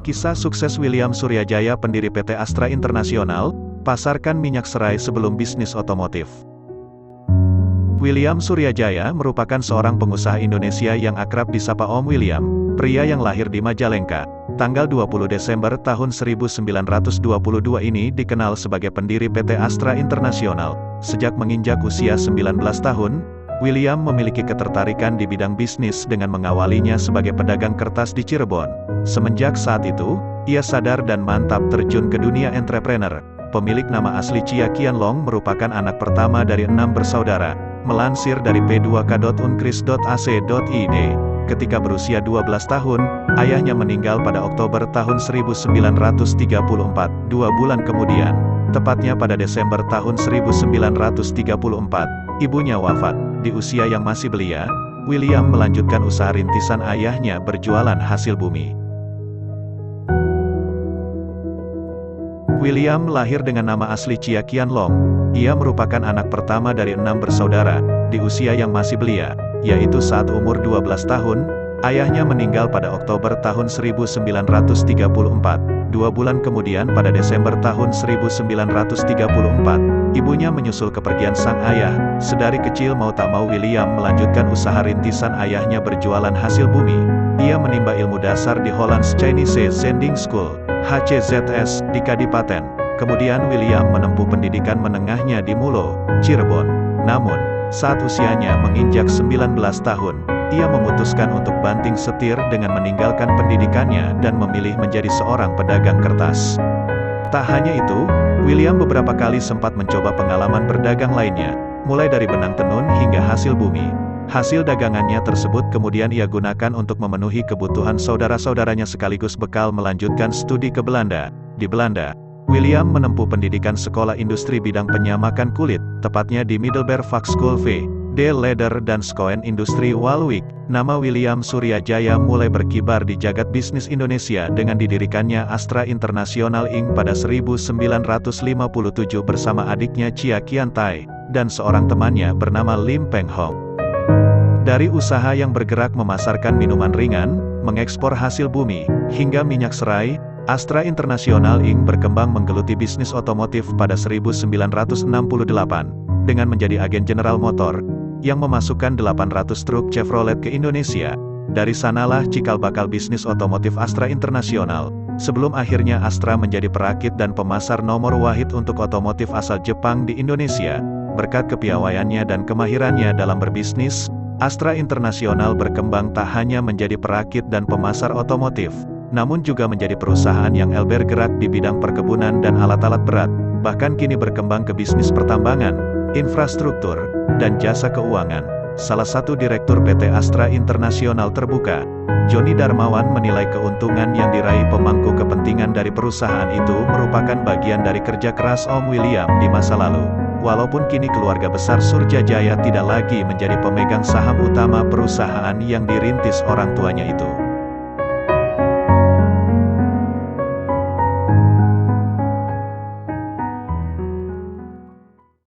Kisah sukses William Suryajaya, pendiri PT Astra International, pasarkan minyak serai sebelum bisnis otomotif. William Suryajaya merupakan seorang pengusaha Indonesia yang akrab disapa Om William, pria yang lahir di Majalengka, tanggal 20 Desember tahun 1922 ini dikenal sebagai pendiri PT Astra International. Sejak menginjak usia 19 tahun, William memiliki ketertarikan di bidang bisnis dengan mengawalinya sebagai pedagang kertas di Cirebon. Semenjak saat itu, ia sadar dan mantap terjun ke dunia entrepreneur. Pemilik nama asli Chia Kian Long merupakan anak pertama dari 6 bersaudara. Melansir dari p2k.unkris.ac.id, ketika berusia 12 tahun, ayahnya meninggal pada Oktober tahun 1934. 2 bulan kemudian, tepatnya pada Desember tahun 1934, ibunya wafat. Di usia yang masih belia, William melanjutkan usaha rintisan ayahnya berjualan hasil bumi. William lahir dengan nama asli Chia Kian Long. Ia merupakan anak pertama dari 6 bersaudara. Di usia yang masih belia, yaitu saat umur 12 tahun, ayahnya meninggal pada Oktober tahun 1934. 2 bulan kemudian pada Desember tahun 1934, ibunya menyusul kepergian sang ayah. Sedari kecil mau tak mau William melanjutkan usaha rintisan ayahnya berjualan hasil bumi. Ia menimba ilmu dasar di Hollands Chinese Zending School, HCZS, di Kadipaten. Kemudian William menempuh pendidikan menengahnya di Mulo, Cirebon. Namun, saat usianya menginjak 19 tahun, ia memutuskan untuk banting setir dengan meninggalkan pendidikannya dan memilih menjadi seorang pedagang kertas. Tak hanya itu, William beberapa kali sempat mencoba pengalaman berdagang lainnya, mulai dari benang tenun hingga hasil bumi. Hasil dagangannya tersebut kemudian ia gunakan untuk memenuhi kebutuhan saudara-saudaranya sekaligus bekal melanjutkan studi ke Belanda. Di Belanda, William menempuh pendidikan sekolah industri bidang penyamakan kulit, tepatnya di Middelburg Vakschool V. De Leder dan Schoen Industri Walwijk. Nama William Suryajaya mulai berkibar di jagat bisnis Indonesia dengan didirikannya Astra International Inc. pada 1957 bersama adiknya Chia Kian Tai, dan seorang temannya bernama Lim Peng Hong. Dari usaha yang bergerak memasarkan minuman ringan, mengekspor hasil bumi, hingga minyak serai, Astra International Inc. berkembang menggeluti bisnis otomotif pada 1968, dengan menjadi agen General Motor, yang memasukkan 800 truk Chevrolet ke Indonesia. Dari sanalah cikal bakal bisnis otomotif Astra International, sebelum akhirnya Astra menjadi perakit dan pemasar nomor wahid untuk otomotif asal Jepang di Indonesia. Berkat kepiawaiannya dan kemahirannya dalam berbisnis, Astra International berkembang tak hanya menjadi perakit dan pemasar otomotif, namun juga menjadi perusahaan yang bergerak di bidang perkebunan dan alat-alat berat, bahkan kini berkembang ke bisnis pertambangan, infrastruktur, dan jasa keuangan. Salah satu direktur PT Astra International terbuka, Joni Darmawan, menilai keuntungan yang diraih pemangku kepentingan dari perusahaan itu merupakan bagian dari kerja keras Om William di masa lalu. Walaupun kini keluarga besar Suryajaya tidak lagi menjadi pemegang saham utama perusahaan yang dirintis orang tuanya itu.